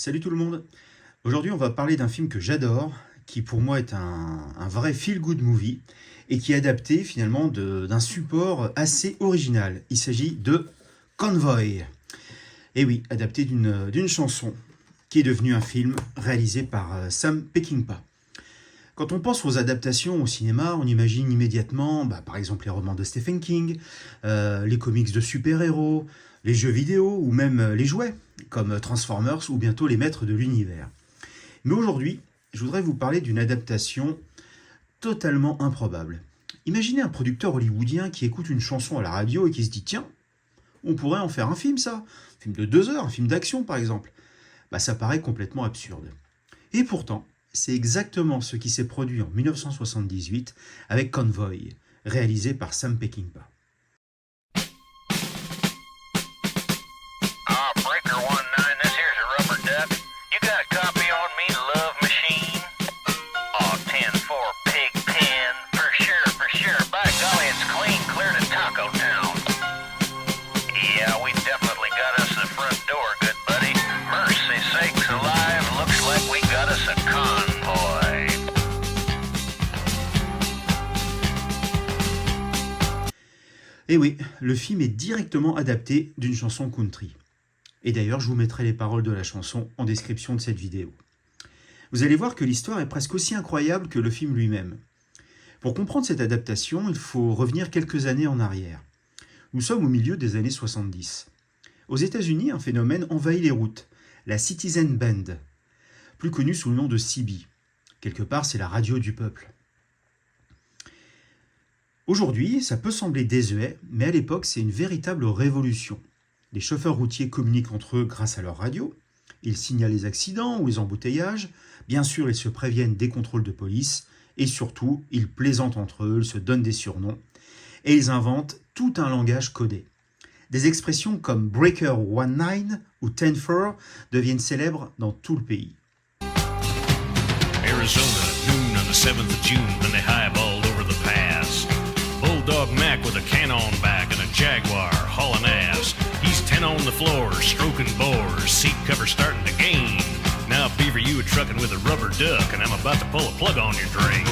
Salut tout le monde. Aujourd'hui, on va parler d'un film que j'adore, qui pour moi est un vrai feel-good movie, et qui est adapté finalement d'un support assez original. Il s'agit de Convoy. Et oui, adapté d'une chanson, qui est devenue un film réalisé par Sam Peckinpah. Quand on pense aux adaptations au cinéma, on imagine immédiatement, par exemple, les romans de Stephen King, les comics de super-héros, les jeux vidéo ou même les jouets, comme Transformers ou bientôt les Maîtres de l'Univers. Mais aujourd'hui, je voudrais vous parler d'une adaptation totalement improbable. Imaginez un producteur hollywoodien qui écoute une chanson à la radio et qui se dit « Tiens, on pourrait en faire un film, ça, un film de 2 heures, un film d'action par exemple. » Ça paraît complètement absurde. Et pourtant, c'est exactement ce qui s'est produit en 1978 avec Convoy, réalisé par Sam Peckinpah. Et oui, le film est directement adapté d'une chanson country. Et d'ailleurs, je vous mettrai les paroles de la chanson en description de cette vidéo. Vous allez voir que l'histoire est presque aussi incroyable que le film lui-même. Pour comprendre cette adaptation, il faut revenir quelques années en arrière. Nous sommes au milieu des années 70. Aux États-Unis, un phénomène envahit les routes, la Citizen Band, plus connue sous le nom de CB. Quelque part, c'est la radio du peuple. Aujourd'hui, ça peut sembler désuet, mais à l'époque, c'est une véritable révolution. Les chauffeurs routiers communiquent entre eux grâce à leur radio, ils signalent les accidents ou les embouteillages, bien sûr, ils se préviennent des contrôles de police, et surtout, ils plaisantent entre eux, ils se donnent des surnoms, et ils inventent tout un langage codé. Des expressions comme Breaker 19 ou 10-4 deviennent célèbres dans tout le pays. Arizona, noon on the 7th of June, when they highballed over the pass. Bulldog Mac with a cannon back and a Jaguar hauling ass. He's 10 on the floor, stroking bores, seat cover starting to gain. Now Beaver, you a trucking with a rubber duck, and I'm about to pull a plug on your drain.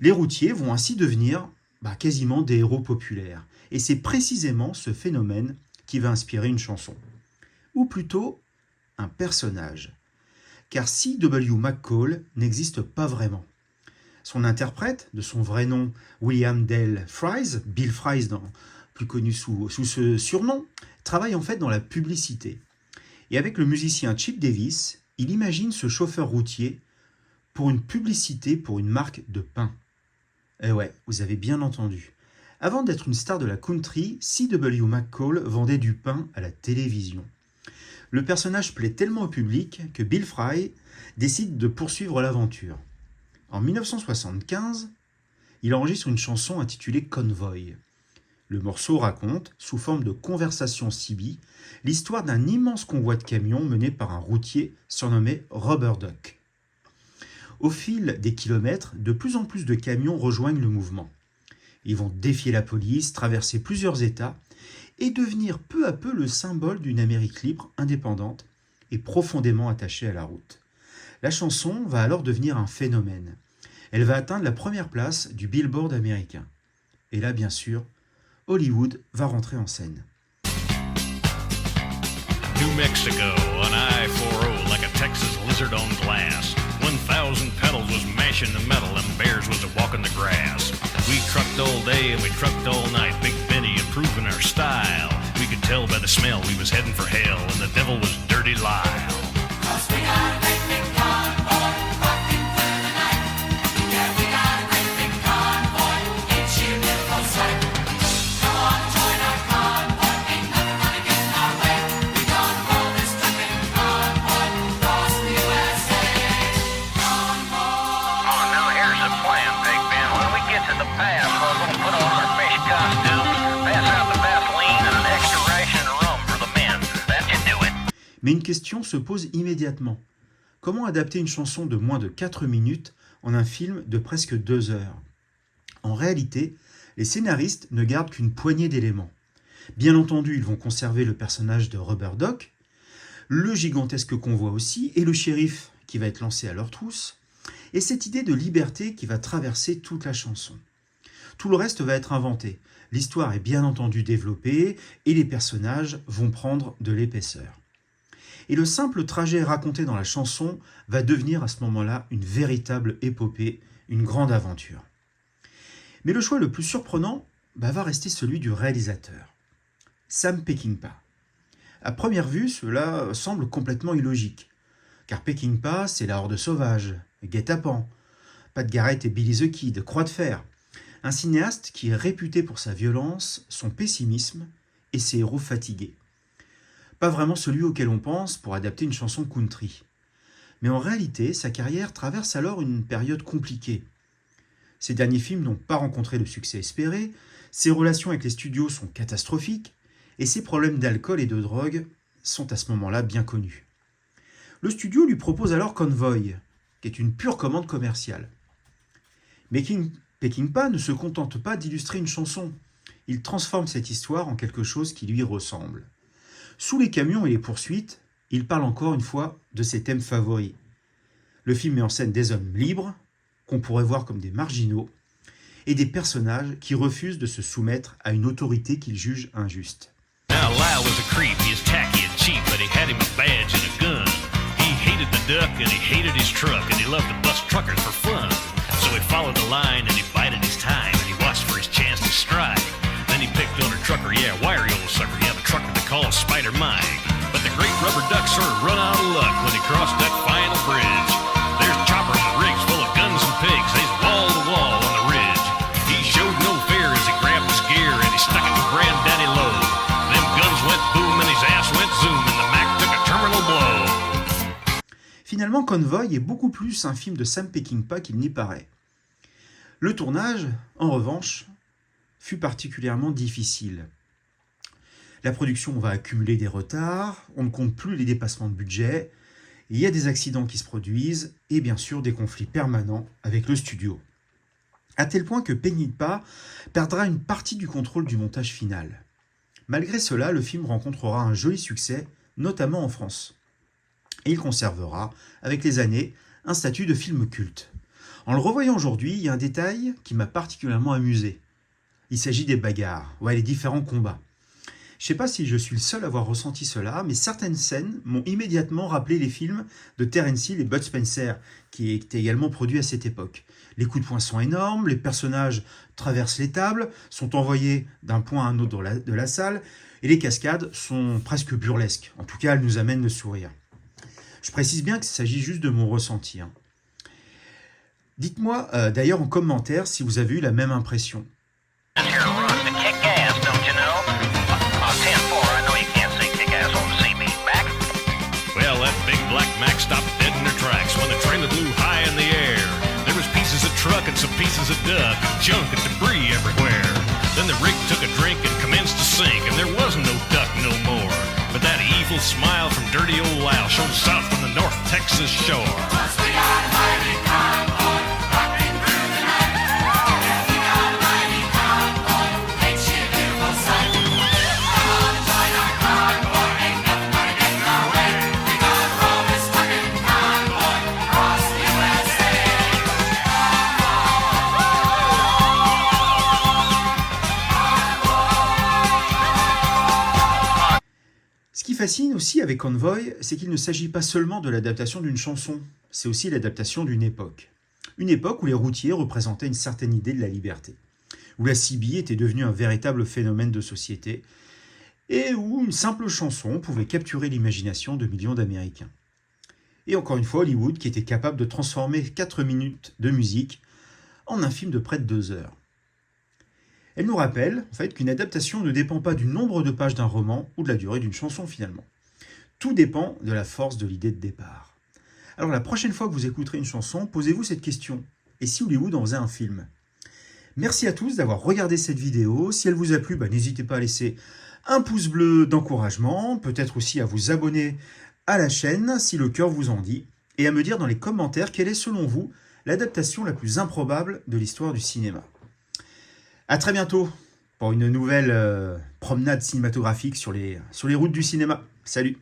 Les routiers vont ainsi devenir quasiment des héros populaires. Et c'est précisément ce phénomène qui va inspirer une chanson. Ou plutôt, un personnage. Car C.W. McCall n'existe pas vraiment. Son interprète, de son vrai nom William Dale Fries, Bill Fries plus connu sous ce surnom, travaille en fait dans la publicité. Et avec le musicien Chip Davis, il imagine ce chauffeur routier pour une publicité pour une marque de pain. Eh ouais, vous avez bien entendu. Avant d'être une star de la country, C.W. McCall vendait du pain à la télévision. Le personnage plaît tellement au public que Bill Fry décide de poursuivre l'aventure. En 1975, il enregistre une chanson intitulée Convoy. Le morceau raconte, sous forme de conversation CB, l'histoire d'un immense convoi de camions mené par un routier surnommé Rubber Duck. Au fil des kilomètres, de plus en plus de camions rejoignent le mouvement. Ils vont défier la police, traverser plusieurs États et devenir peu à peu le symbole d'une Amérique libre, indépendante et profondément attachée à la route. La chanson va alors devenir un phénomène. Elle va atteindre la première place du Billboard américain. Et là, bien sûr, Hollywood va rentrer en scène. New Mexico, an I-40 like a Texas lizard on glass. 1,000 pedals was mashing the metal and bears was a-walking the grass. We trucked all day and we trucked all night, Big Benny improving our style. We could tell by the smell we was heading for hell, and the devil was Dirty Lyle. 'Cause we got a great big convoy rocking through the night. Yeah, we got a great big convoy, ain't you a beautiful sight? Come on, join our convoy, ain't nothing gonna get in our way. We gonna roll this trucking convoy across the USA. Convoy. Oh, now here's the plan, Big Ben. Mais une question se pose immédiatement. Comment adapter une chanson de moins de 4 minutes en un film de presque 2 heures? En réalité, les scénaristes ne gardent qu'une poignée d'éléments. Bien entendu, ils vont conserver le personnage de Rubber Duck, le gigantesque convoi aussi, et le shérif qui va être lancé à leur trousse, et cette idée de liberté qui va traverser toute la chanson. Tout le reste va être inventé. L'histoire est bien entendu développée et les personnages vont prendre de l'épaisseur. Et le simple trajet raconté dans la chanson va devenir à ce moment-là une véritable épopée, une grande aventure. Mais le choix le plus surprenant va rester celui du réalisateur, Sam Peckinpah. À première vue, cela semble complètement illogique, car Peckinpah, c'est la Horde sauvage, Guet-apens, Pat Garrett et Billy the Kid, Croix de fer, un cinéaste qui est réputé pour sa violence, son pessimisme et ses héros fatigués. Pas vraiment celui auquel on pense pour adapter une chanson country. Mais en réalité, sa carrière traverse alors une période compliquée. Ses derniers films n'ont pas rencontré le succès espéré, ses relations avec les studios sont catastrophiques, et ses problèmes d'alcool et de drogue sont à ce moment-là bien connus. Le studio lui propose alors Convoy, qui est une pure commande commerciale. Mais Peckinpah ne se contente pas d'illustrer une chanson, il transforme cette histoire en quelque chose qui lui ressemble. Sous les camions et les poursuites, il parle encore une fois de ses thèmes favoris. Le film met en scène des hommes libres, qu'on pourrait voir comme des marginaux, et des personnages qui refusent de se soumettre à une autorité qu'ils jugent injuste. Now Lyle was a creep, he is tacky and cheap, but he had him a badge and a gun. He hated the duck and he hated his truck, and he loved to bust truckers for fun. So he followed the line and he bided his time, and he watched for his chance to strike. Then he picked on a trucker, yeah, wiry old sucker, yeah, the trucker they call Spider Mike. But the great rubber duck sort of run out of luck when he crossed that final bridge. There's choppers and rigs full of guns and pigs, they's wall to wall on the ridge. He showed no fear as he grabbed his gear and he stuck it to Granddaddy Low. Them guns went boom and his ass went zoom and the Mac took a terminal blow. Finalement, Convoy est beaucoup plus un film de Sam Peckinpah qu'il n'y paraît. Le tournage, en revanche, fut particulièrement difficile. La production va accumuler des retards, on ne compte plus les dépassements de budget, il y a des accidents qui se produisent et bien sûr des conflits permanents avec le studio. À tel point que Peckinpah perdra une partie du contrôle du montage final. Malgré cela, le film rencontrera un joli succès, notamment en France. Et il conservera, avec les années, un statut de film culte. En le revoyant aujourd'hui, il y a un détail qui m'a particulièrement amusé. Il s'agit des bagarres, les différents combats. Je ne sais pas si je suis le seul à avoir ressenti cela, mais certaines scènes m'ont immédiatement rappelé les films de Terence Hill et Bud Spencer, qui étaient également produits à cette époque. Les coups de poing sont énormes, les personnages traversent les tables, sont envoyés d'un point à un autre de la salle, et les cascades sont presque burlesques. En tout cas, elles nous amènent le sourire. Je précise bien qu'il s'agit juste de mon ressenti. Dites-moi d'ailleurs en commentaire si vous avez eu la même impression. Well, that big black Mac stopped dead in their tracks when the trailer blew high in the air. There was pieces of truck and some pieces of duck, and junk and debris everywhere. Then the rig took a drink and commenced to sink, and there was no duck no more. But that evil smile from dirty old Lyle shone south from the North Texas shore. Ce qui fascine aussi avec Convoy, c'est qu'il ne s'agit pas seulement de l'adaptation d'une chanson, c'est aussi l'adaptation d'une époque. Une époque où les routiers représentaient une certaine idée de la liberté, où la CB était devenue un véritable phénomène de société, et où une simple chanson pouvait capturer l'imagination de millions d'Américains. Et encore une fois, Hollywood qui était capable de transformer 4 minutes de musique en un film de près de 2 heures. Elle nous rappelle en fait qu'une adaptation ne dépend pas du nombre de pages d'un roman ou de la durée d'une chanson finalement. Tout dépend de la force de l'idée de départ. Alors la prochaine fois que vous écouterez une chanson, posez-vous cette question. Et si Hollywood en faisait un film? Merci à tous d'avoir regardé cette vidéo. Si elle vous a plu, n'hésitez pas à laisser un pouce bleu d'encouragement, peut-être aussi à vous abonner à la chaîne si le cœur vous en dit, et à me dire dans les commentaires quelle est selon vous l'adaptation la plus improbable de l'histoire du cinéma. À très bientôt pour une nouvelle promenade cinématographique sur les routes du cinéma. Salut!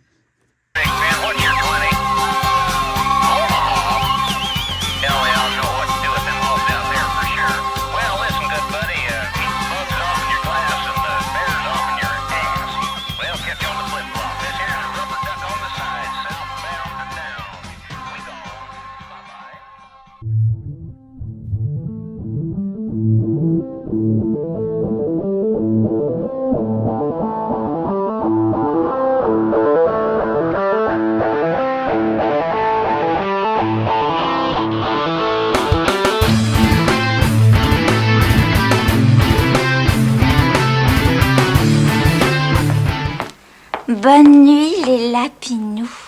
Bonne nuit les lapinous.